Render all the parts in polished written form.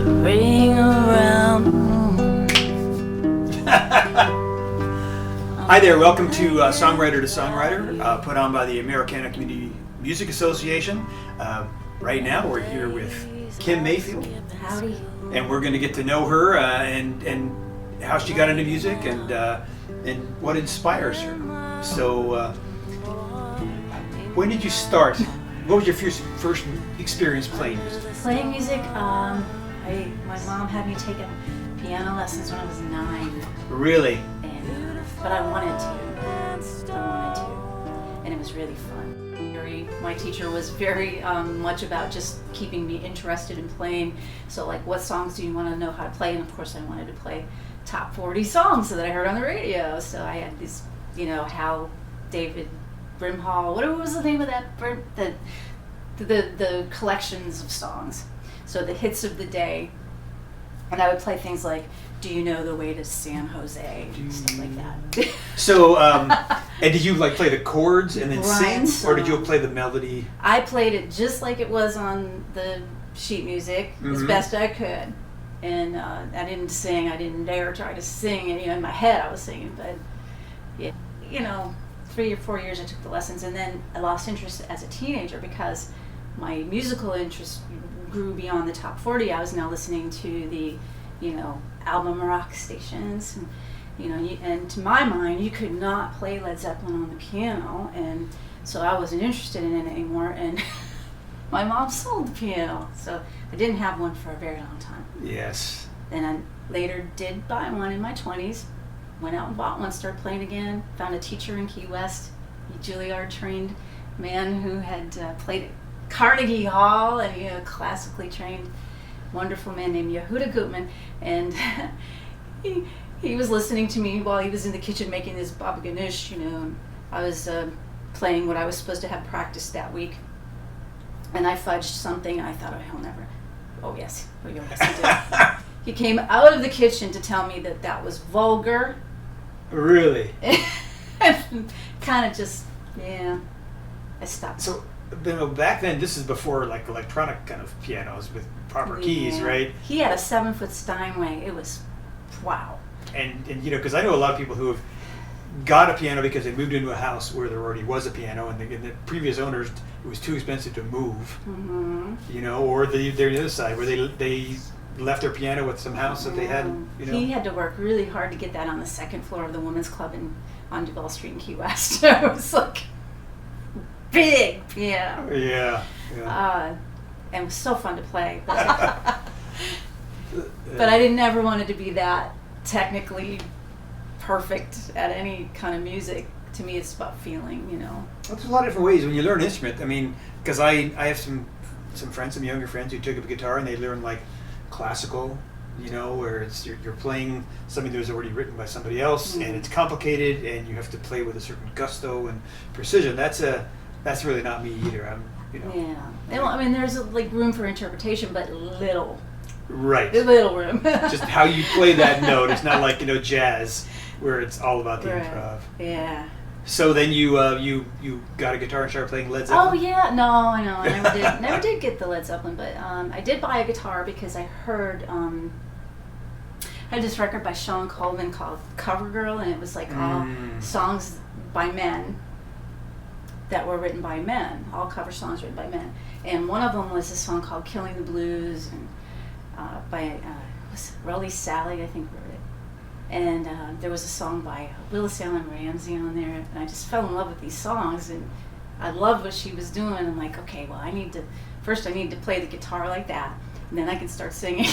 ring around the moon. Hi there, welcome to Songwriter to Songwriter, put on by the Americana Community Music Association. Right now we're here with Kim Mayfield. Howdy. And we're going to get to know her and how she got into music and what inspires her. So, when did you start? What was your first experience playing music? Playing music, my mom had me taking piano lessons when I was 9. Really? But I wanted to. And it was really fun. My teacher was very much about just keeping me interested in playing. So like, what songs do you want to know how to play? And of course I wanted to play top 40 songs that I heard on the radio. So I had these, Hal David Brimhall, what was the name of that? The collections of songs. So the hits of the day. And I would play things like, do you know the way to San Jose? Stuff like that. So, and did you play the chords and then sing? So or did you play the melody? I played it just like it was on the sheet music, as best I could. And I didn't sing, I didn't dare try to sing. And, in my head I was singing, but, 3 or 4 years I took the lessons, and then I lost interest as a teenager because my musical interest grew beyond the top 40. I was now listening to the, album rock stations, and, and to my mind, you could not play Led Zeppelin on the piano, and so I wasn't interested in it anymore, and my mom sold the piano, so I didn't have one for a very long time. Yes. Then I later did buy one in my 20s, went out and bought one, started playing again, found a teacher in Key West, a Juilliard trained man who had played at Carnegie Hall, and classically trained wonderful man named Yehuda Gutman, and he was listening to me while he was in the kitchen making this baba ganoush, and I was playing what I was supposed to have practiced that week, and I fudged something, and I thought, he'll never, yes he did. He came out of the kitchen to tell me that was vulgar. Really? Kind of just, I stopped. So, back then, this is before electronic kind of pianos with proper keys, right? He had a 7-foot Steinway. It was, wow. And because I know a lot of people who have got a piano because they moved into a house where there already was a piano, and the previous owners, it was too expensive to move. Or they're the other side where they left their piano with some house that they had. He had to work really hard to get that on the second floor of the women's club on Duval Street in Key West. It was big piano. Yeah. And it was so fun to play. But I didn't ever wanted to be that technically perfect at any kind of music. To me, it's about feeling, There's a lot of different ways when you learn an instrument. I mean, because I have some friends, some younger friends who took up a guitar and they learn classical, where it's you're playing something that was already written by somebody else, and it's complicated, and you have to play with a certain gusto and precision. That's really not me either. I'm. Yeah. I mean, there's room for interpretation, but little. Right. Little room. Just how you play that note. It's not like jazz, where it's all about the improv. Yeah. So then you got a guitar and started playing Led Zeppelin? Oh yeah, no, I know. I never did. Never did get the Led Zeppelin, but I did buy a guitar because I heard I had this record by Sean Coleman called Cover Girl, and it was all songs by men that were written by men, all cover songs written by men. And one of them was a song called Killing the Blues, and by Rolly Sally, I think wrote it. And there was a song by Willis Allen Ramsey on there, and I just fell in love with these songs, and I loved what she was doing. I'm like, okay, well, I need to play the guitar like that, and then I can start singing.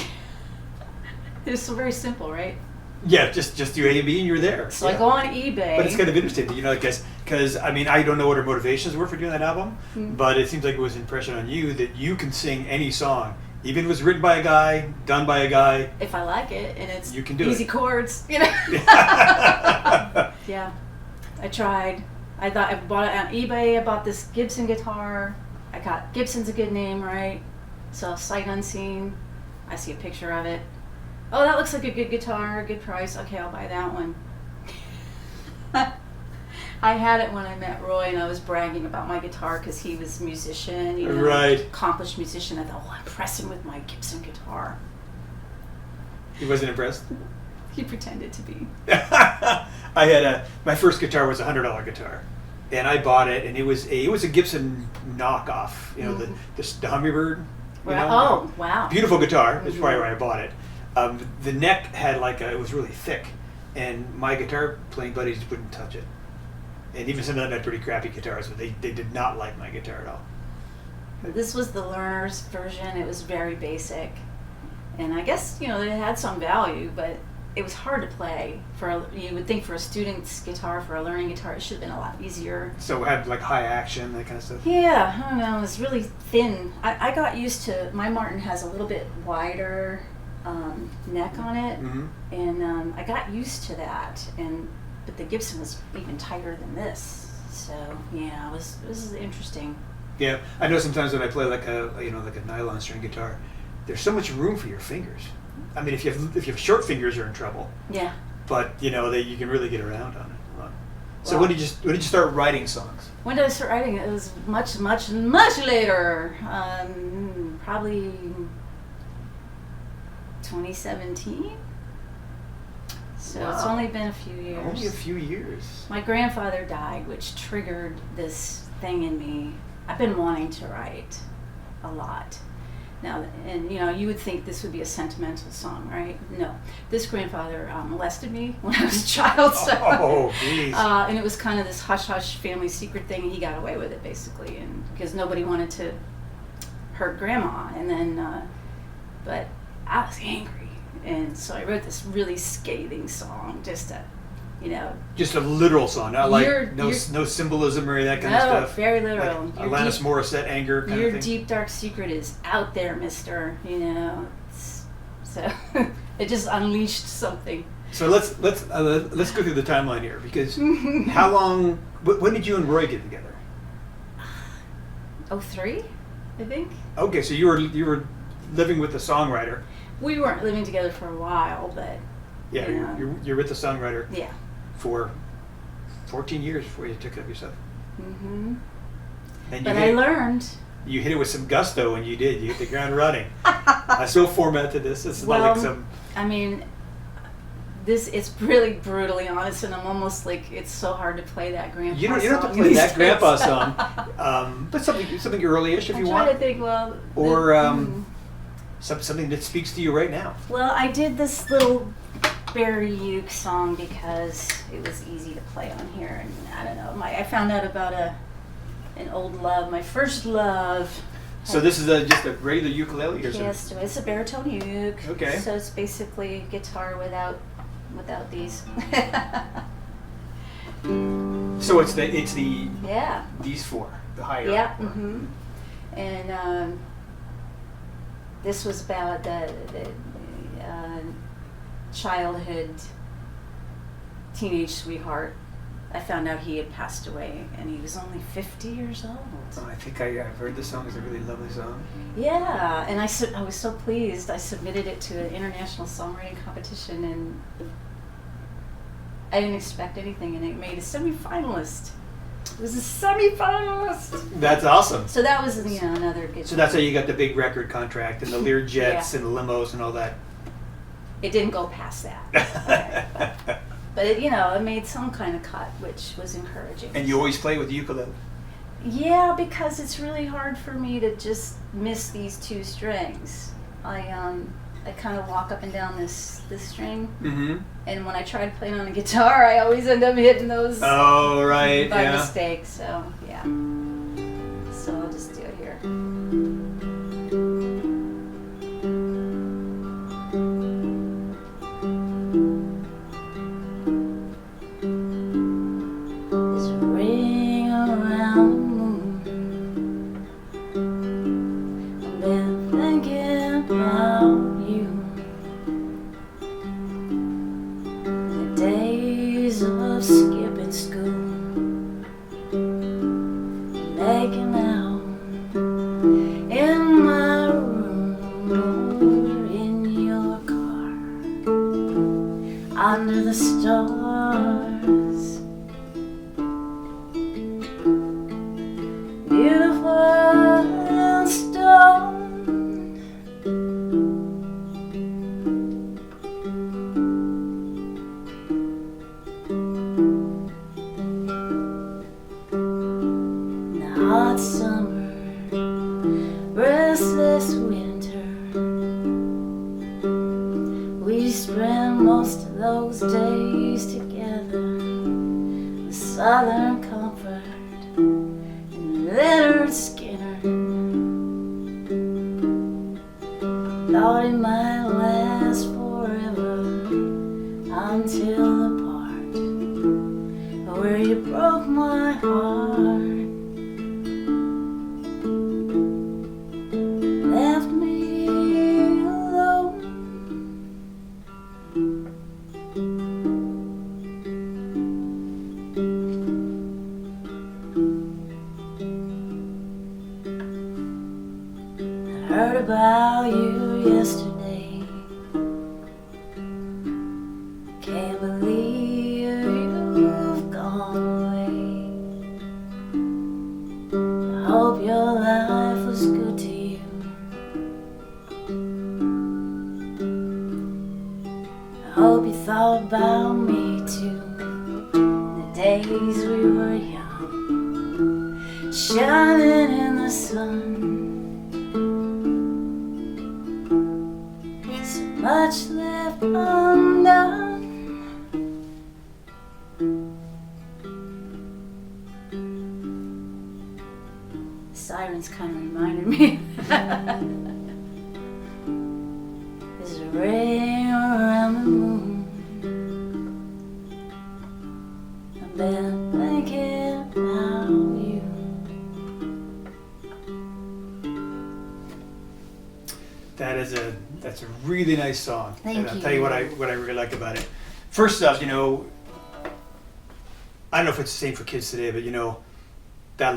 It was so very simple, right? Yeah, just do A and B and you're there. So I go on eBay. But it's kind of interesting, because I mean, I don't know what her motivations were for doing that album, but it seems like it was an impression on you that you can sing any song, even if it was written by a guy, done by a guy. If I like it, and it's you can do easy chords, Yeah, I tried. I bought it on eBay. I bought this Gibson guitar. I got Gibson's a good name, right? So sight unseen. I see a picture of it. Oh, that looks like a good guitar, good price. Okay, I'll buy that one. I had it when I met Roy, and I was bragging about my guitar because he was a musician, right. Accomplished musician. I thought, I'll impress him with my Gibson guitar. He wasn't impressed? He pretended to be. I had my first guitar was a $100 guitar, and I bought it, and it was a Gibson knockoff. You know, the Hummingbird. You know? Oh, wow. Beautiful guitar. That's probably why I bought it. The neck had it was really thick, and my guitar playing buddies wouldn't touch it. And even some of them had pretty crappy guitars, but they did not like my guitar at all. This was the learner's version. It was very basic, and I guess it had some value, but it was hard to play. You would think for a student's guitar, for a learning guitar, it should have been a lot easier. So it had like high action, that kind of stuff? Yeah, I don't know. It was really thin. I got used to, my Martin has a little bit wider neck on it, and I got used to that. But the Gibson was even tighter than this. So yeah, this is interesting. Yeah, I know sometimes when I play like a nylon string guitar, there's so much room for your fingers. I mean, if you have short fingers, you're in trouble. Yeah. But you can really get around on it a lot. So when did you start writing songs? When did I start writing? It was much, much, much later. Probably 2017. So It's only been a few years. Only a few years. My grandfather died, which triggered this thing in me. I've been wanting to write a lot. Now, and you would think this would be a sentimental song, right? No. This grandfather molested me when I was a child. So, oh, geez. And it was kind of this hush-hush family secret thing, and he got away with it, basically, and because nobody wanted to hurt Grandma. And then, but I was angry, and so I wrote this really scathing song, just to, just a literal song, not like no symbolism or that kind of stuff. No, very literal. Like Alanis Morissette anger kind of thing. Your deep dark secret is out there, mister. So it just unleashed something. So let's go through the timeline here, because how long? When did you and Roy get together? 2003, I think. Okay, so you were living with the songwriter. We weren't living together for a while, but yeah, you're with the songwriter. Yeah. For 14 years before you took it up yourself. Mm-hmm. And I learned. You hit it with some gusto when you did. You hit the ground running. I still formatted this. It's not like some. I mean, it's really brutally honest, and I'm almost like it's so hard to play that grandpa song. You don't have to play that grandpa song, but something early-ish if you want. I'm trying to think. Or something that speaks to you right now. Well, I did this little Barry Uke song because it was easy to play on here, and I don't know. I found out about an old love, my first love. So this is just a regular ukulele, or yes, it's a baritone uke. Okay. So it's basically guitar without these. So it's the yeah, these four, the higher. Yeah. Mm-hmm. And this was about the childhood teenage sweetheart. I found out he had passed away, and he was only 50 years old. Oh, I think I've heard this song. It's a really lovely song. Yeah, and I was so pleased. I submitted it to an international songwriting competition, and I didn't expect anything, and it made a semifinalist. It was a semifinalist. That's awesome. So that was another good. So that's how you got the big record contract and the Learjets and the limos and all that. It didn't go past that. Okay. But it made some kind of cut, which was encouraging. And you always play with the ukulele? Yeah, because it's really hard for me to just miss these two strings. I kind of walk up and down this string, and when I try to play it on a guitar, I always end up hitting those. Oh, right, by mistake. So yeah. So I'll just do it here. Under the stars, beautiful and stone, spent most of those days together, with Southern comfort and Leonard Skinner. Thought it might last forever until the part where you broke my heart, left me alone. I heard about you yesterday. Can't believe you've gone away. I hope your life was good to you. I hope you thought about me too. The days we were young, shining in the sun. So much left undone. Sirens kind of reminded me. There's a ring around the moon. I've been thinking about you. That's a really nice song. Thank and I'll you. tell you what I really like about it. First off, I don't know if it's the same for kids today, but that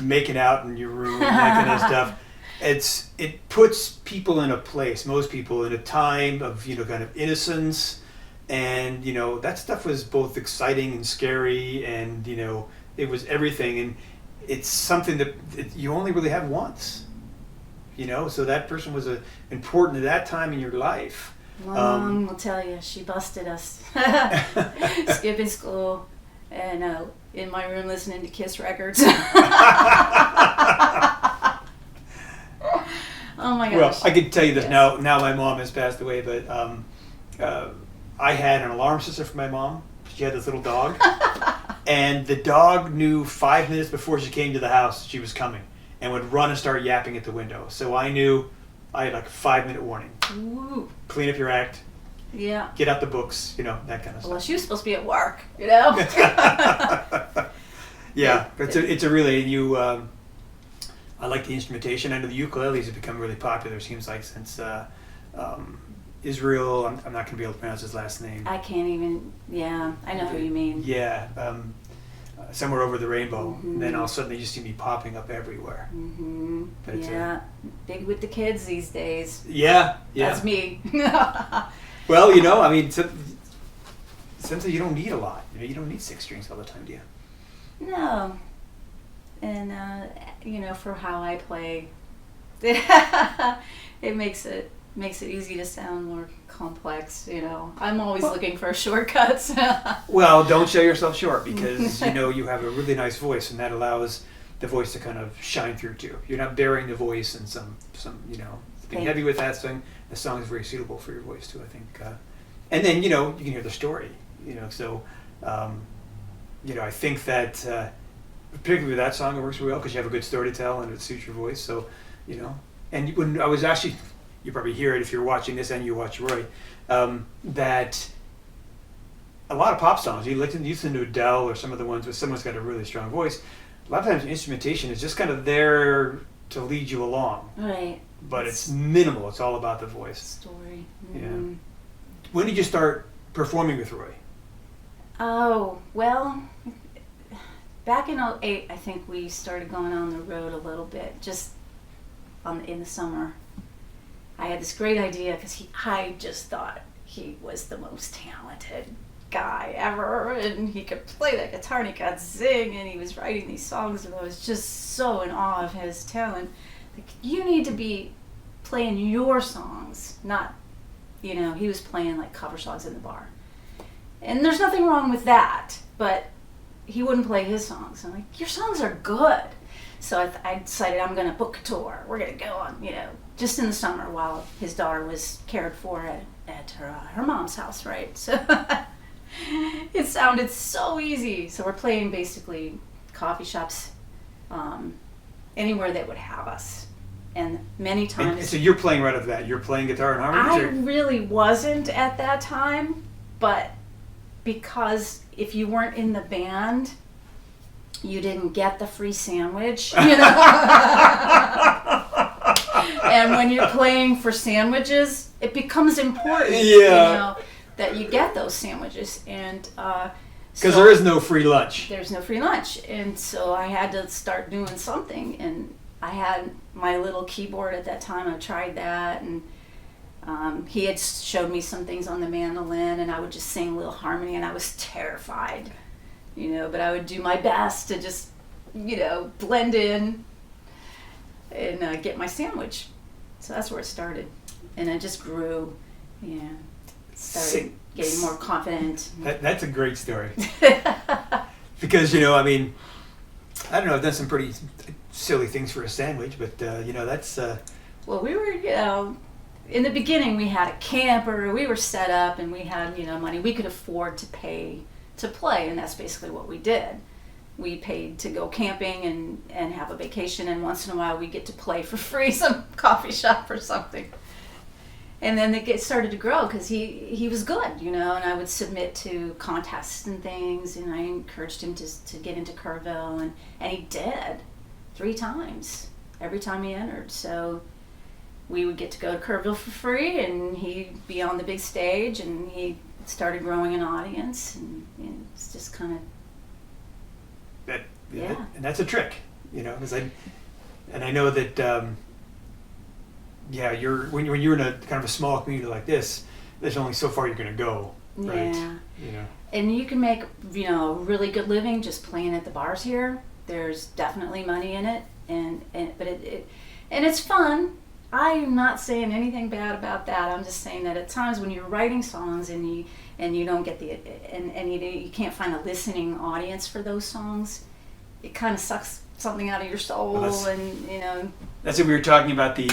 making out in your room, that kind of stuff. It puts people in a place, most people, in a time of kind of innocence, and that stuff was both exciting and scary, and it was everything, and it's something that you only really have once. So that person was important at that time in your life. Mom will tell you, she busted us. Skipping school and in my room listening to Kiss records. Oh my gosh. Well, I can tell you this Yes. now my mom has passed away, but I had an alarm system for my mom. She had this little dog. And the dog knew 5 minutes before she came to the house she was coming, and would run and start yapping at the window. So I knew I had like a 5-minute warning. Ooh. Clean up your act, Yeah. get out the books, that kind of Well, stuff. she was supposed to be at work, Yeah, it's a really, I like the instrumentation. I know the ukuleles have become really popular, it seems like, since Israel, I'm not going to be able to pronounce his last name. I can't even, yeah, I know who you mean. Yeah, Somewhere Over the Rainbow. Mhm. And then all of a sudden they just see me popping up everywhere. Mm-hmm. But it's Yeah, big with the kids these days. Yeah. That's me. Well, sometimes you don't need a lot. You don't need 6 strings all the time, do you? No. And, for how I play, it makes it easy to sound more complex, I'm always looking for shortcuts. Well, don't show yourself short, because you have a really nice voice, and that allows the voice to kind of shine through too. You're not burying the voice in some being heavy with that thing. The song is very suitable for your voice too, I think. And then you can hear the story. So I think that particularly with that song, it works really well because you have a good story to tell and it suits your voice. So and when I was actually, you probably hear it if you're watching this and you watch Roy, that a lot of pop songs, you listen to Adele or some of the ones where someone's got a really strong voice, a lot of times instrumentation is just kind of there to lead you along. Right. But it's minimal. It's all about the voice. Story. Yeah. Mm-hmm. When did you start performing with Roy? Oh, well, back in 2008, I think we started going on the road a little bit, just in the summer. I had this great idea because I just thought he was the most talented guy ever, and he could play the guitar and he could sing, and he was writing these songs, and I was just so in awe of his talent. Like, you need to be playing your songs, not, he was playing like cover songs in the bar. And there's nothing wrong with that, but he wouldn't play his songs. I'm like, your songs are good. So I decided I'm going to book a tour. We're going to go on, just in the summer while his daughter was cared for at her mom's house, right? So it sounded so easy. So we're playing basically coffee shops, anywhere that would have us. And many times... And so you're playing right off that. You're playing guitar and harmonies? I really wasn't at that time, but because if you weren't in the band, you didn't get the free sandwich, you know? And when you're playing for sandwiches, it becomes important, you know, that you get those sandwiches. And because there is no free lunch. There's no free lunch. And so I had to start doing something. And I had my little keyboard at that time. I tried that. And he had showed me some things on the mandolin. And I would just sing a little harmony. And I was terrified, you know. But I would do my best to just, you know, blend in and get my sandwich. So that's where it started. And it just grew. Yeah. Started getting more confident. That's a great story. Because, you know, I mean, I don't know, I've done some pretty silly things for a sandwich, but, you know, that's... Well, we were, you know, in the beginning we had a camper, we were set up, and we had, you know, money we could afford to pay to play, and that's basically what we did. We paid to go camping and have a vacation, and once in a while we get to play for free some coffee shop or something. And then it started to grow because he was good, you know, and I would submit to contests and things, and I encouraged him to get into Kerrville, and he did 3 times, every time he entered. So we would get to go to Kerrville for free, and he'd be on the big stage, and he started growing an audience, and it's just kind of... Yeah. And that's a trick, you know, because I know that... Yeah, when you're in a kind of a small community like this, there's only so far you're going to go, right? Yeah. You know. And you can make, you know, a really good living just playing at the bars here. There's definitely money in it, but it's fun. I'm not saying anything bad about that. I'm just saying that at times when you're writing songs and you don't get you can't find a listening audience for those songs, it kind of sucks something out of your soul, and you know. That's what we were talking about, the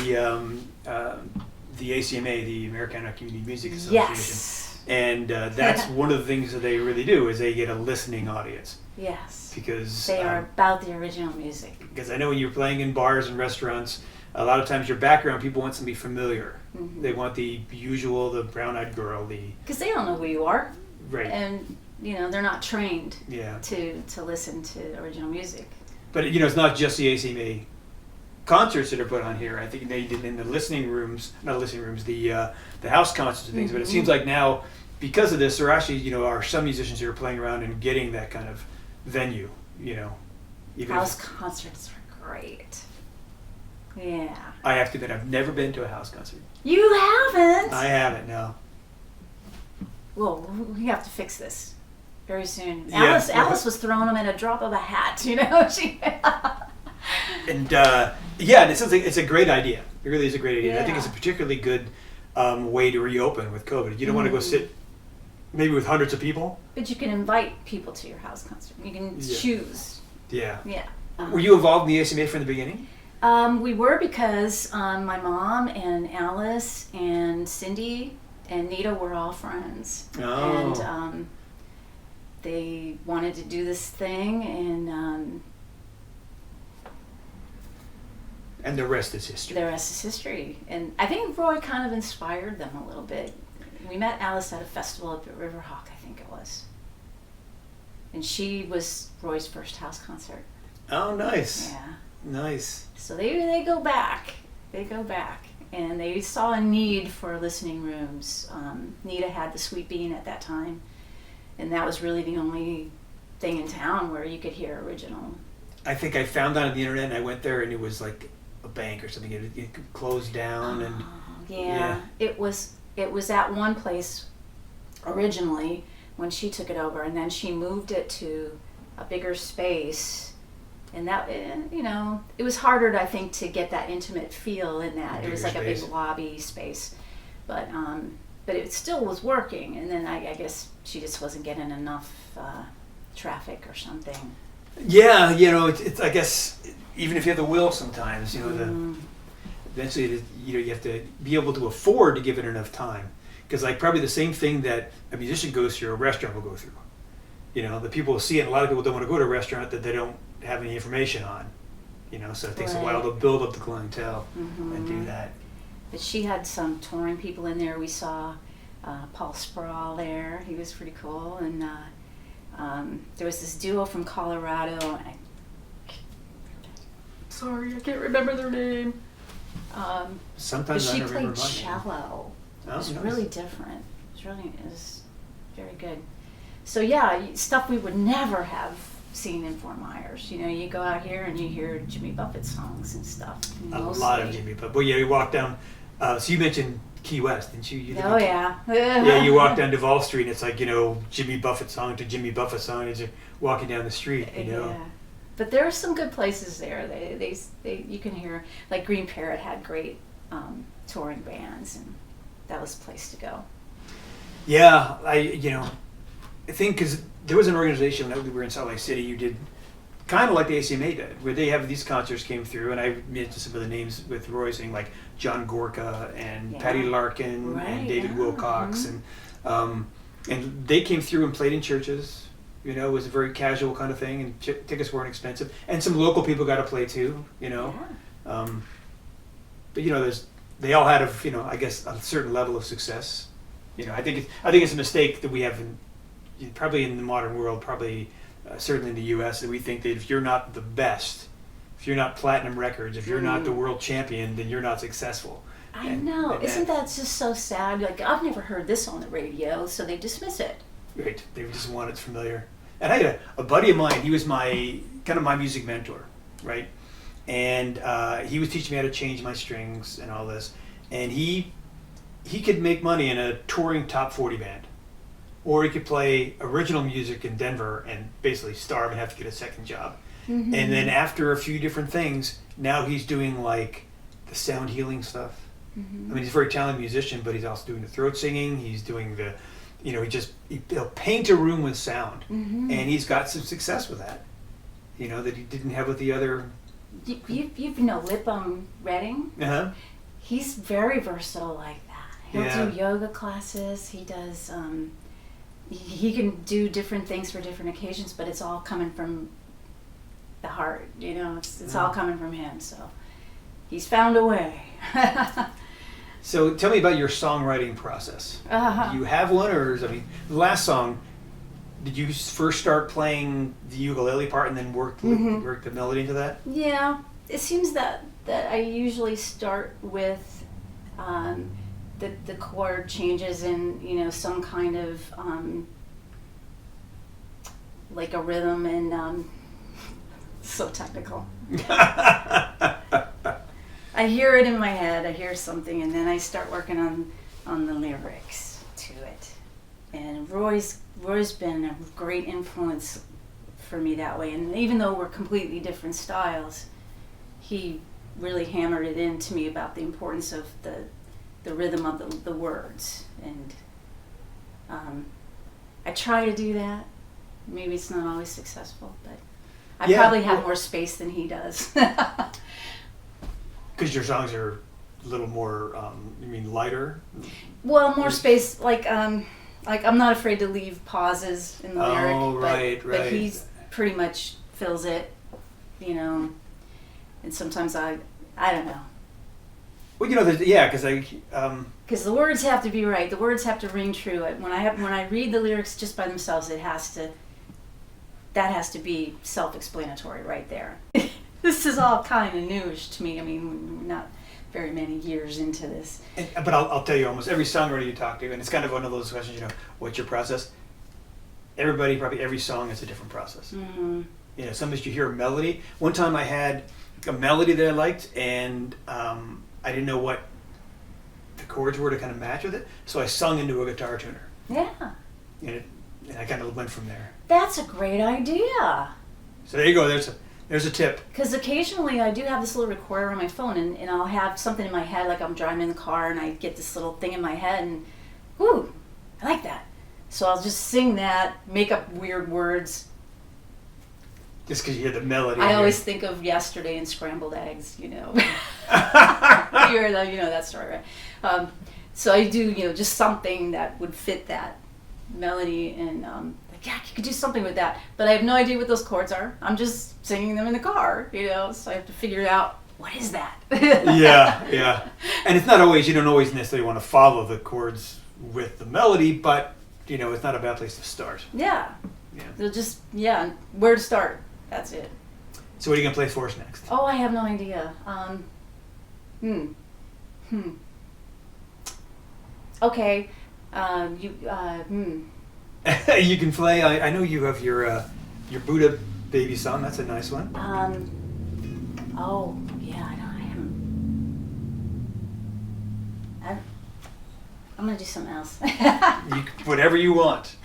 ACMA, the Americana Community Music Association. Yes. And that's one of the things that they really do is they get a listening audience. Yes. Because they are about the original music. Because I know when you're playing in bars and restaurants, a lot of times your background, people want something familiar. Mm-hmm. They want the usual, the brown-eyed girl, because they don't know who you are. Right. And you know, they're not trained to listen to original music. But you know, it's not just the ACMA concerts that are put on here. I think they did in the the house concerts and things. Mm-hmm. But it seems like now, because of this, there actually, you know, are some musicians who are playing around and getting that kind of venue. You know, house concerts are great. Yeah. I have to admit, I've never been to a house concert. You haven't? I haven't. No. Well, we have to fix this very soon. Yeah. Alice was throwing them at a drop of a hat. You know, she. And yeah, it's a great idea. It really is a great idea. Yeah. I think it's a particularly good way to reopen with COVID. You don't want to go sit maybe with hundreds of people. But you can invite people to your house concert. You can choose. Yeah. Yeah. Were you involved in the ACMA from the beginning? We were, because my mom and Alice and Cindy and Nita were all friends. Oh. And they wanted to do this thing, and the rest is history. The rest is history. And I think Roy kind of inspired them a little bit. We met Alice at a festival up at Riverhawk, I think it was. And she was Roy's first house concert. Oh, nice. Yeah. Nice. So they go back. They go back. And they saw a need for listening rooms. Nita had the Sweet Bean at that time. And that was really the only thing in town where you could hear original. I think I found that on the internet, and I went there, and it was like a bank or something. It closed down, and yeah. It was at one place originally when she took it over, and then she moved it to a bigger space, and that, you know, it was harder, I think, to get that intimate feel in that. It was like a big lobby space, but it still was working. And then I guess she just wasn't getting enough traffic or something. Yeah, you know, it's I guess even if you have the will, sometimes, you know, eventually, you have to be able to afford to give it enough time. Because like probably the same thing that a musician goes through, a restaurant will go through. The people will see it, and a lot of people don't want to go to a restaurant that they don't have any information on. So it takes a while to build up the clientele and do that. But she had some touring people in there. We saw Paul Sproul there. He was pretty cool. And there was this duo from Colorado. Sorry, I can't remember their name. Sometimes I don't remember. But she played cello. It was really different. It was very good. So yeah, stuff we would never have seen in Fort Myers. You go out here and you hear Jimmy Buffett songs and stuff. A lot of Jimmy Buffett. Well, yeah, you walk down. So you mentioned Key West, didn't you? Yeah, you walk down Duval Street, and it's like Jimmy Buffett song to Jimmy Buffett song as you're walking down the street. Yeah. But there are some good places there. They you can hear, like Green Parrot had great touring bands, and that was a place to go. Yeah, I think because there was an organization when we were in Salt Lake City, you did kind of like the ACMA did, where they have these concerts came through, and I mentioned some of the names with Roy saying like John Gorka and Patty Larkin and David Wilcox, and they came through and played in churches. It was a very casual kind of thing, and tickets weren't expensive, and some local people got to play too. But they all had I guess a certain level of success. I think it's a mistake that we have probably in the modern world, probably certainly in the U.S., that we think that if you're not the best, if you're not platinum records, if you're not the world champion, then you're not successful. I know. Isn't that just so sad? Like, I've never heard this on the radio, so they dismiss it. Right. They just want it familiar. And I had a buddy of mine. He was my music mentor, right? And he was teaching me how to change my strings and all this. And he could make money in a touring top 40 band. Or he could play original music in Denver and basically starve and have to get a second job. And then after a few different things, now he's doing like the sound healing stuff. I mean, he's a very talented musician, but he's also doing the throat singing. He's doing the, he'll paint a room with sound. And he's got some success with that, that he didn't have with the other. You know Lip Redding? He's very versatile like that. He'll do yoga classes. He does, he can do different things for different occasions, but it's all coming from the heart, it's all coming from him. So he's found a way. So tell me about your songwriting process. Do you have one, or the last song, did you first start playing the ukulele part and then work the melody into that? Yeah, it seems that I usually start with the chord changes and some kind of like a rhythm and so technical. I hear it in my head, I hear something, and then I start working on the lyrics to it. And Roy's been a great influence for me that way. And even though we're completely different styles, he really hammered it into me about the importance of the rhythm of the words. And I try to do that. Maybe it's not always successful, but I probably have more space than he does. Because your songs are a little more, lighter? Well, more space, like I'm not afraid to leave pauses in the lyric, but he's pretty much fills it, and sometimes I don't know. Well, because the words have to be right. The words have to ring true. When I read the lyrics just by themselves, that has to be self-explanatory right there. This is all kind of newish to me. I mean, we're not very many years into this. But I'll tell you, almost every songwriter you talk to, and it's kind of one of those questions, what's your process? Probably every song is a different process. Sometimes you hear a melody. One time I had a melody that I liked, and I didn't know what the chords were to kind of match with it, so I sung into a guitar tuner. Yeah. And I kind of went from there. That's a great idea. So there you go. There's a tip. Because occasionally I do have this little recorder on my phone, and I'll have something in my head, like I'm driving in the car, and I get this little thing in my head, and ooh, I like that. So I'll just sing that, make up weird words. Just because you hear the melody. I always think of yesterday and scrambled eggs, You know that story, right? So I do, just something that would fit that melody, and you could do something with that. But I have no idea what those chords are. I'm just singing them in the car, so I have to figure out, what is that? Yeah. And it's not always, you don't always necessarily want to follow the chords with the melody, but, it's not a bad place to start. Yeah. They'll just, where to start. That's it. So what are you going to play for us next? Oh, I have no idea. Okay. You can play, I know you have your Buddha baby song. That's a nice one. Oh, yeah, I'm going to do something else. Whatever you want.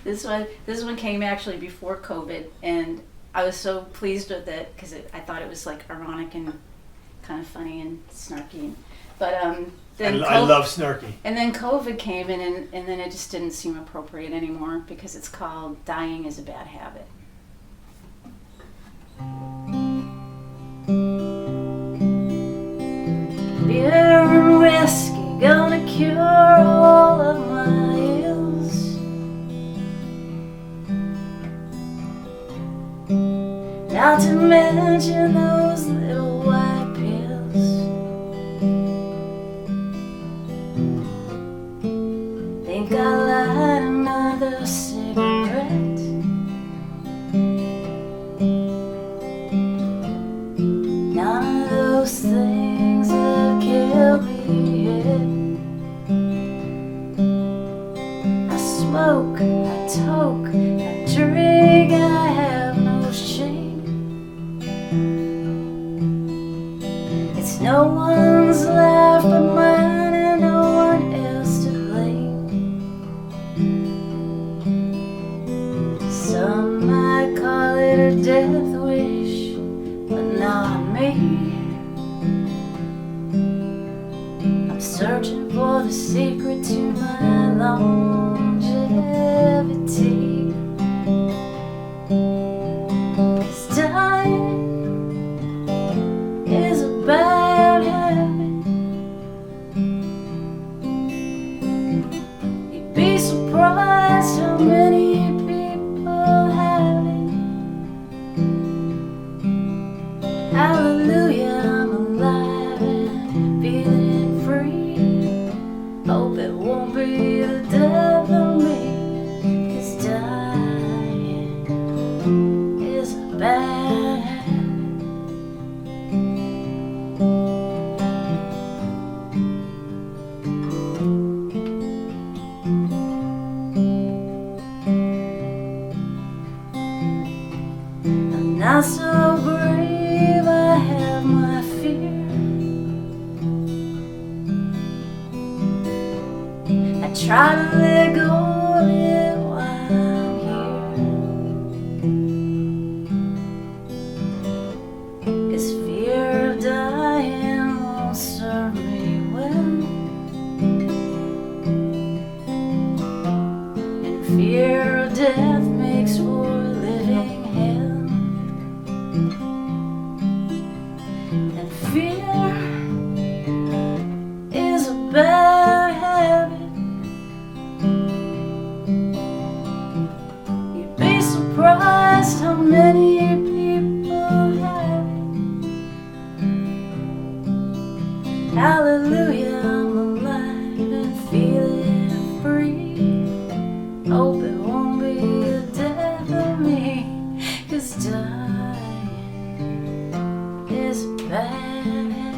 This one came actually before COVID, and I was so pleased with it because I thought it was like ironic and kind of funny and snarky. But then I love snarky. And then COVID came in, and then it just didn't seem appropriate anymore because it's called "Dying is a Bad Habit." Beer and whiskey gonna cure all of my ills. Not to mention those little white pills. Think I'll light another cigarette. None of those things have killed me yet. I smoke, I toke, I drink, I have no shame. It's no one's life but mine, and no one else to blame. Some might call it a death wish, but not me. I'm searching for the secret to my longevity. 'Cause dying is a bad habit. You'd be surprised how many people have it. Hallelujah, I'm alive and feeling free. Hope it won't be the death of me. 'Cause dying is a bad habit. I'm not so brave, I have my fear. I try to let go of it while I'm here. This fear of dying won't serve me well, and fear of death makes for living hell. And fear is a bad habit. You'd be surprised how many people have it. Hallelujah, I'm alive and feeling free. Hope it won't be the death of me. 'Cause dying is a bad habit.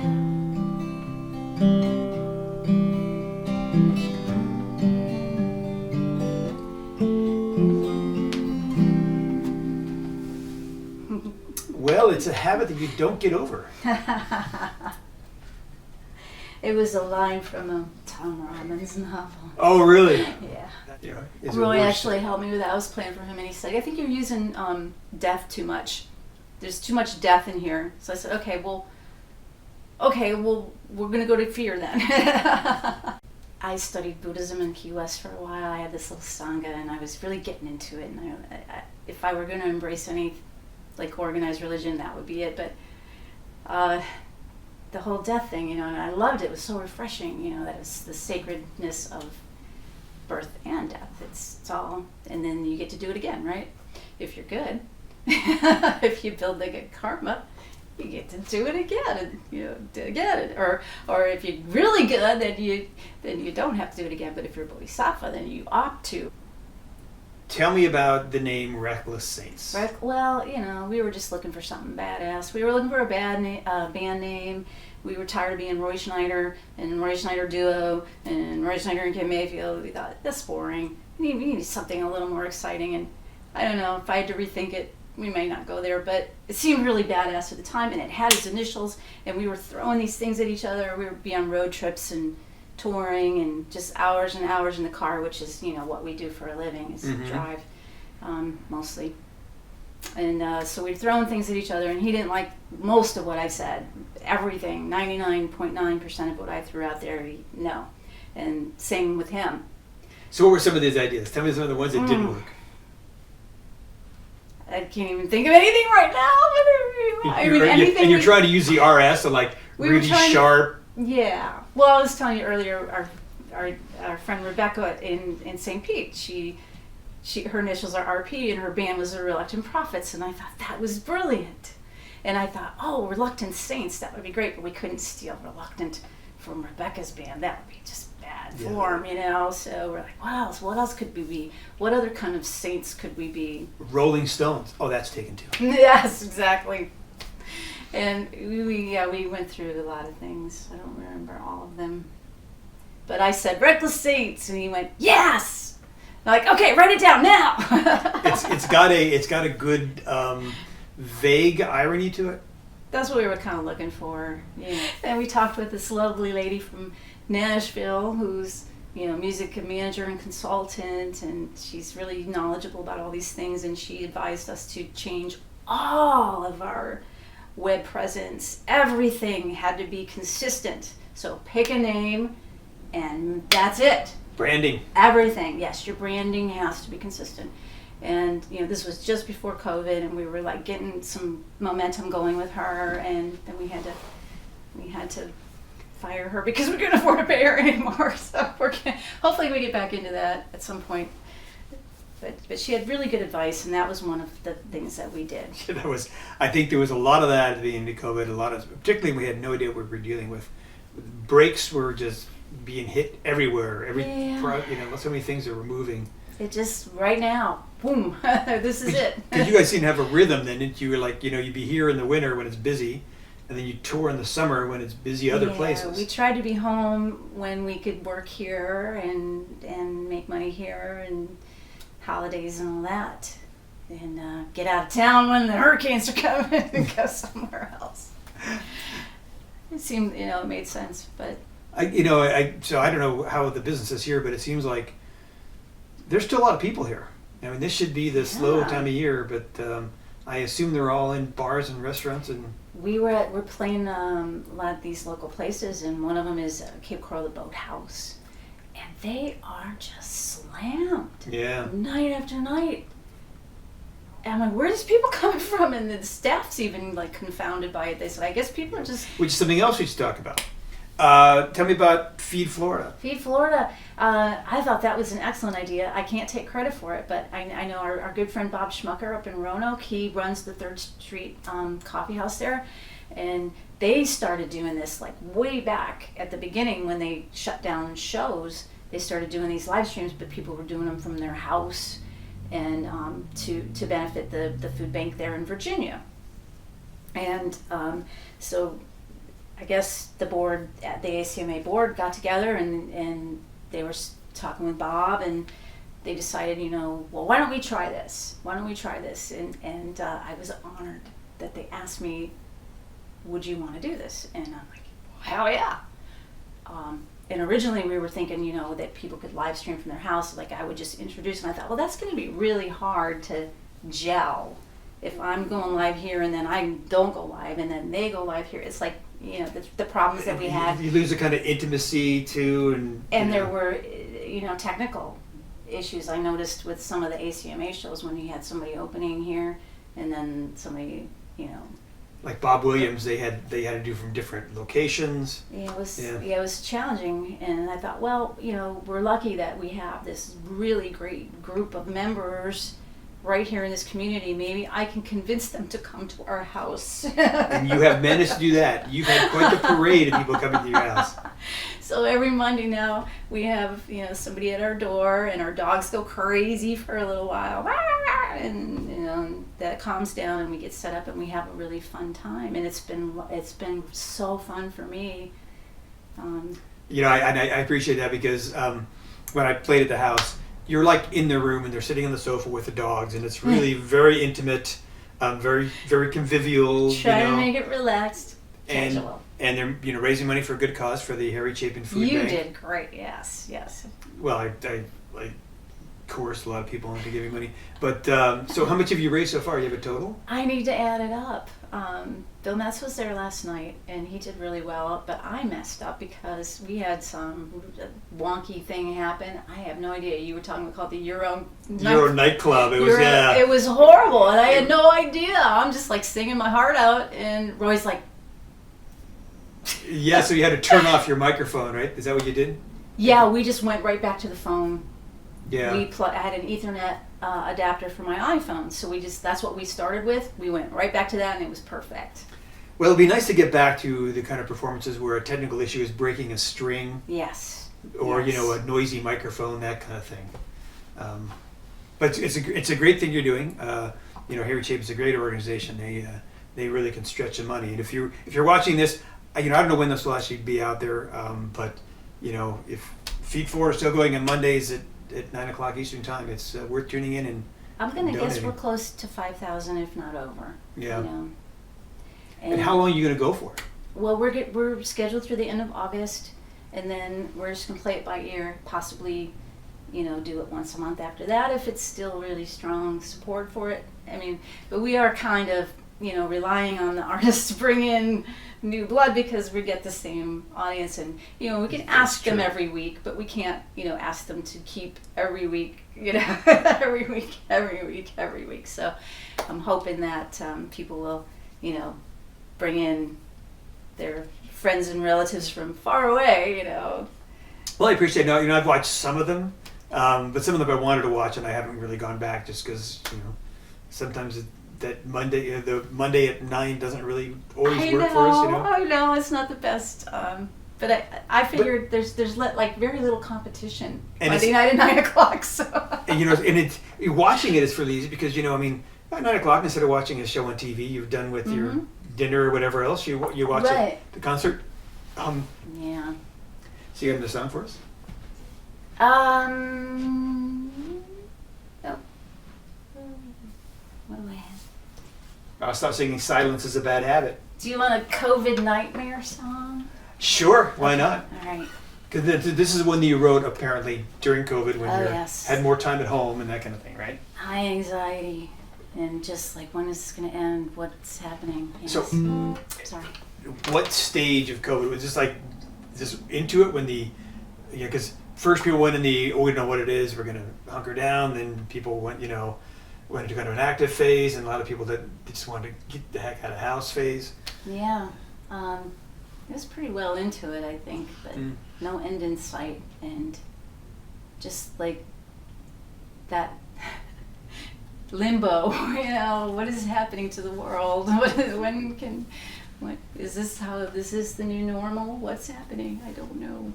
Well, it's a habit that you don't get over. It was a line from a Tom Robbins novel. Oh, really? Yeah. Is it Roy worse? actually helped me with that. I was playing for him, and he said, "I think you're using death too much. There's too much death in here." So I said, "Okay, well, we're gonna go to fear then." I studied Buddhism in Key West for a while. I had this little sangha, and I was really getting into it. And if I were going to embrace any like organized religion, that would be it. But the whole death thing, and I loved it. It was so refreshing, that it's the sacredness of birth and death. It's all, and then you get to do it again, right? If you're good. If you build the good karma, you get to do it again, and get it. Or if you're really good, then you don't have to do it again. But if you're a bodhisattva, then you opt to. Tell me about the name Reckless Saints. Well, we were just looking for something badass. We were looking for a band name. We were tired of being Roy Schneider and Roy Schneider Duo and Roy Schneider and Kim Mayfield. We thought, that's boring. We need something a little more exciting. And I don't know, if I had to rethink it, we may not go there. But it seemed really badass at the time, and it had its initials. And we were throwing these things at each other. We would be on road trips and touring and just hours and hours in the car, which is what we do for a living, is drive mostly. And so we'd thrown things at each other, and he didn't like most of what I said. Everything, 99.9% of what I threw out there, no. And same with him. So what were some of these ideas? Tell me some of the ones that didn't work. I can't even think of anything right now. Anything. And you're trying to use the RS, so like really sharp. Yeah. Well, I was telling you earlier, our friend Rebecca in St. Pete, her initials are RP, and her band was the Reluctant Prophets, and I thought that was brilliant. And I thought, Reluctant Saints, that would be great, but we couldn't steal Reluctant from Rebecca's band. That would be just bad form, So we're like, what else? What else could we be? What other kind of saints could we be? Rolling Stones. Oh, that's taken too. Yes, exactly. And we went through a lot of things. I don't remember all of them. But I said, Reckless Saints, and he went, yes! I'm like, okay, write it down now. It's got a good vague irony to it. That's what we were kind of looking for. Yeah. And we talked with this lovely lady from Nashville who's, music manager and consultant, and she's really knowledgeable about all these things, and she advised us to change all of our web presence. Everything had to be consistent. So pick a name, and that's it. Branding. Everything. Yes, your branding has to be consistent. And this was just before COVID, and we were like getting some momentum going with her, and then we had to fire her because we couldn't afford to pay her anymore. So hopefully we get back into that at some point. But she had really good advice, and that was one of the things that we did. I think there was a lot of that at the end of COVID. Particularly we had no idea what we were dealing with. Breaks were just being hit everywhere. So many things that were moving. It just right now, boom! This is it. Because you guys seem to have a rhythm. Then you were like, you'd be here in the winter when it's busy, and then you tour in the summer when it's busy other places. We tried to be home when we could work here and make money here and holidays and all that, and get out of town when the hurricanes are coming and go somewhere else. It seemed, it made sense, but so I don't know how the business is here, but it seems like there's still a lot of people here. I mean, this should be the slow time of year, but I assume they're all in bars and restaurants. And we're playing a lot of these local places, and one of them is Cape Coral, the Boathouse. And they are just slammed. Yeah. Night after night. And I'm like, where does people coming from? And the staff's even like confounded by it. They said, I guess people are just... Which is something else we should talk about. Tell me about Feed Florida. Feed Florida. I thought that was an excellent idea. I can't take credit for it, but I know our good friend Bob Schmucker up in Roanoke, he runs the 3rd Street coffee house there. And they started doing this like way back at the beginning when they shut down shows. They started doing these live streams, but people were doing them from their house, and to benefit the food bank there in Virginia. And so I guess the board, the ACMA board, got together and they were talking with Bob, and they decided, well, why don't we try this? And I was honored that they asked me, would you want to do this? And I'm like, hell yeah. And originally we were thinking, that people could live stream from their house, like I would just introduce, and I thought, well, that's going to be really hard to gel. If I'm going live here and then I don't go live and then they go live here, it's like, the problems that we had. You lose a kind of intimacy too. And there were, technical issues I noticed with some of the ACMA shows when you had somebody opening here and then somebody, like Bob Williams, they had to do from different locations. Yeah, it was challenging, and I thought, well, we're lucky that we have this really great group of members right here in this community. Maybe I can convince them to come to our house. And you have managed to do that. You've had quite the parade of people coming to your house. So every Monday now we have somebody at our door, and our dogs go crazy for a little while, and that calms down, and we get set up and we have a really fun time, and it's been so fun for me. I appreciate that because when I played at the house, you're like in the room and they're sitting on the sofa with the dogs, and it's really very intimate, very very convivial. Try to make it relaxed, casual. And they're raising money for a good cause for the Harry Chapin Food Bank. You did great, yes. Well, I coerced a lot of people into giving money, but so how much have you raised so far? You have a total? I need to add it up. Bill Metz was there last night, and he did really well, but I messed up because we had some wonky thing happen. I have no idea. You were talking about the Euro nightclub. It was horrible, and I had no idea. I'm just like singing my heart out, and Roy's like, yeah, so you had to turn off your microphone, right? Is that what you did? Yeah, we just went right back to the phone. Yeah. I had an Ethernet adapter for my iPhone, so that's what we started with. We went right back to that, and it was perfect. Well, it'd be nice to get back to the kind of performances where a technical issue is breaking a string. Yes. Or, a noisy microphone, that kind of thing. But it's a great thing you're doing. Harry Chapin's a great organization. They really can stretch the money. And if you're watching this, I don't know when this will actually be out there, but if Feed 4 is still going on Mondays at 9:00 Eastern Time, it's worth tuning in and I'm going to guess we're close to 5,000, if not over. Yeah. And how long are you going to go for? Well, we're scheduled through the end of August, and then we're just going to play it by ear, possibly, do it once a month after that if it's still really strong support for it. But we are kind of, relying on the artists to bring in new blood because we get the same audience, and we can ask them every week, but we can't ask them to keep every week every week. So I'm hoping that people will bring in their friends and relatives from far away. Well, I appreciate it. I've watched some of them, but some of them I wanted to watch and I haven't really gone back just because sometimes that Monday, the Monday at 9 doesn't really always work for us. I know it's not the best, but I figured there's very little competition Monday night at 9:00. So and watching it is really easy because at 9:00 instead of watching a show on TV, you're done with your dinner or whatever else. You watch the concert. Yeah. So you have the song for us? What do I have? I'll stop singing "Silence is a Bad Habit." Do you want a COVID nightmare song? Sure, why not? All right. Because this is one that you wrote apparently during COVID when you yes. had more time at home and that kind of thing, right? High anxiety and just like, when is this going to end? What's happening? Yes. So, sorry. What stage of COVID was this? Like, just into it when because first people went in we don't know what it is. We're going to hunker down. Then people went into kind of an active phase, and a lot of people that just wanted to get the heck out of house phase. Yeah. It was pretty well into it, I think, but no end in sight, and just like that limbo, what is happening to the world? What is this? How this is the new normal? What's happening? I don't know.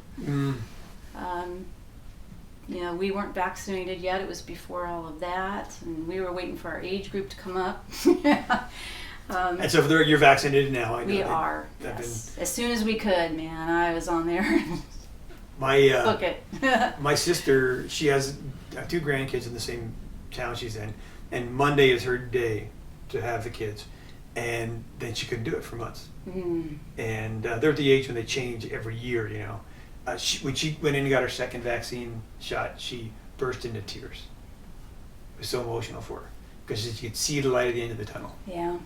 We weren't vaccinated yet. It was before all of that, and we were waiting for our age group to come up. And so you're vaccinated now. I know we are. Yes. As soon as we could, man. I was on there. Book it. My sister, she has 2 grandkids in the same town she's in, and Monday is her day to have the kids, and then she couldn't do it for months. And they're at the age when they change every year. When she went in and got her second vaccine shot, she burst into tears. It was so emotional for her because she could see the light at the end of the tunnel. Yeah.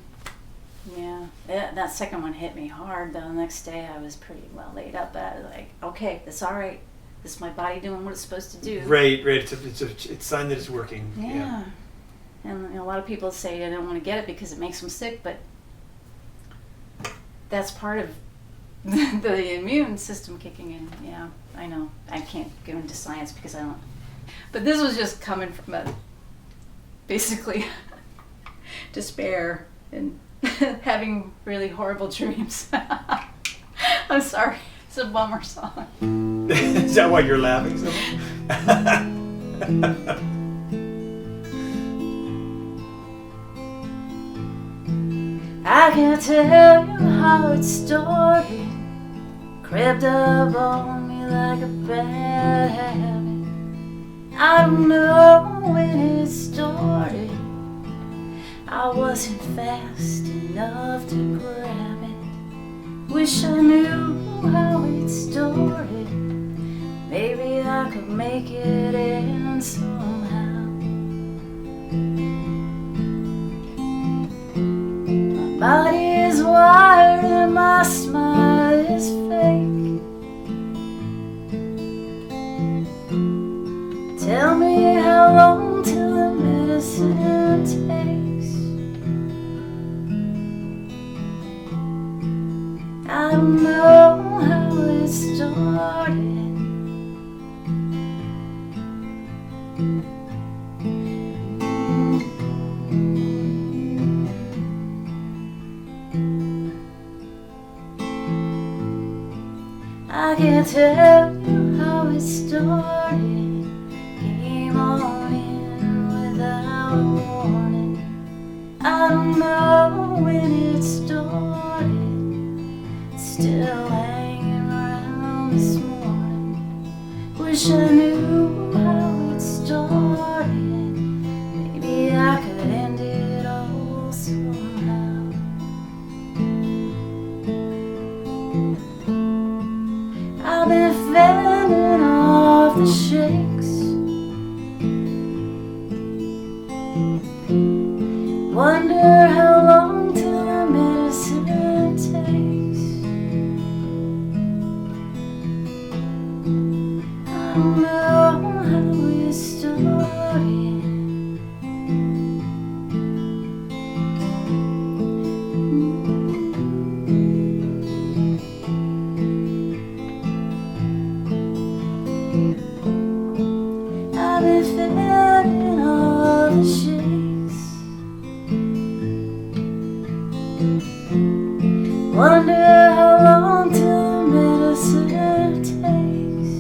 That second one hit me hard, though. The next day I was pretty well laid up, but I was like, okay, that's all right. This is my body doing what it's supposed to do. Right. It's a sign that it's working. Yeah. And a lot of people say they don't want to get it because it makes them sick, but that's part of the immune system kicking in. Yeah, I know. I can't go into science because I don't. But this was just coming from basically despair and having really horrible dreams. I'm sorry. It's a bummer song. Is that why you're laughing so much? I can't tell you how it started. Crept up on me like a bad habit. I don't know when it started. I wasn't fast enough to grab it. Wish I knew how it started. Maybe I could make it in somehow. My body is wired and my smile is fake. Tell me how long till the medicine takes. I don't know how it started. I can't tell you how it started. Came on in without a warning. I don't know when it started. Still hanging around this morning. Wish I knew how it started. Maybe I could end it all somehow. I've been fending off the shakes. Wonder how long till the medicine takes. I don't know how it started. I've been fending all the shakes. Wonder how long till the medicine takes.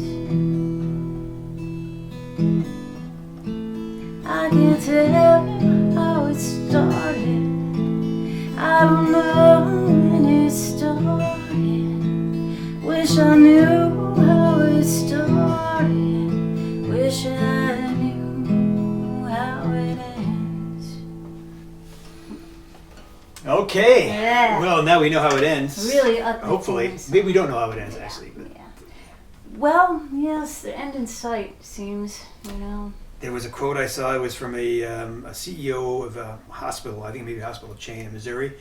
I can't tell you how it started. I don't know when it started. Wish I knew how it started. Wish I knew how it ends. Okay. Yeah. Well, now we know how it ends. Really upbeat Hopefully. things. Maybe we don't know how it ends, actually. But Yeah. Well, yes, the end in sight seems, you know. there was a quote I saw. It was from a CEO of a hospital, I think maybe a hospital chain in Missouri,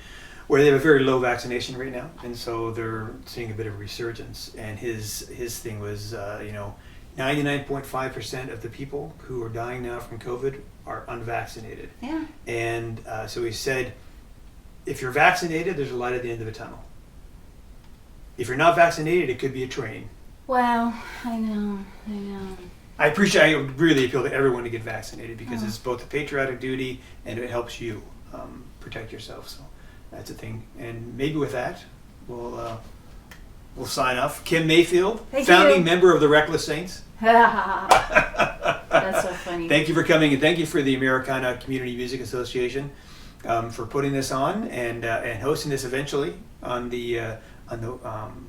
where they have a very low vaccination rate now. And so they're seeing a bit of resurgence. And his thing was, 99.5% of the people who are dying now from COVID are unvaccinated. Yeah. And so he said, if you're vaccinated, there's a light at the end of the tunnel. If you're not vaccinated, it could be a train. Wow, I know. I really appeal to everyone to get vaccinated because it's both a patriotic duty and it helps you protect yourself. So that's a thing. And maybe with that, we'll sign off. Kim Mayfield, Thank founding you. member of the Reckless Saints. That's so funny. Thank you for coming, and thank you for the Americana Community Music Association for putting this on and hosting this eventually on the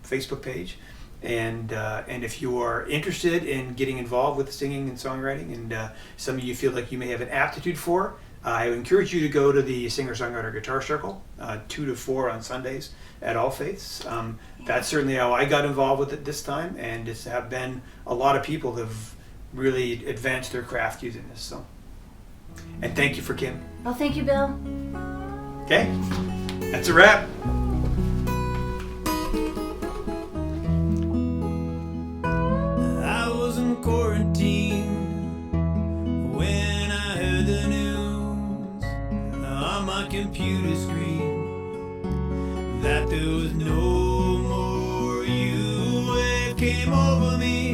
Facebook page. And if you are interested in getting involved with singing and songwriting, and some of you feel like you may have an aptitude for, I would encourage you to go to the Singer-Songwriter Guitar Circle, 2 to 4 on Sundays at All Faiths. That's certainly how I got involved with it this time, and it's have been a lot of people that have really advanced their craft using this. So, and thank you for Kim. Well, thank you, Bill. Okay, that's a wrap. I was in quarantine when I heard the news on my computer screen that there was no more you, it came over me.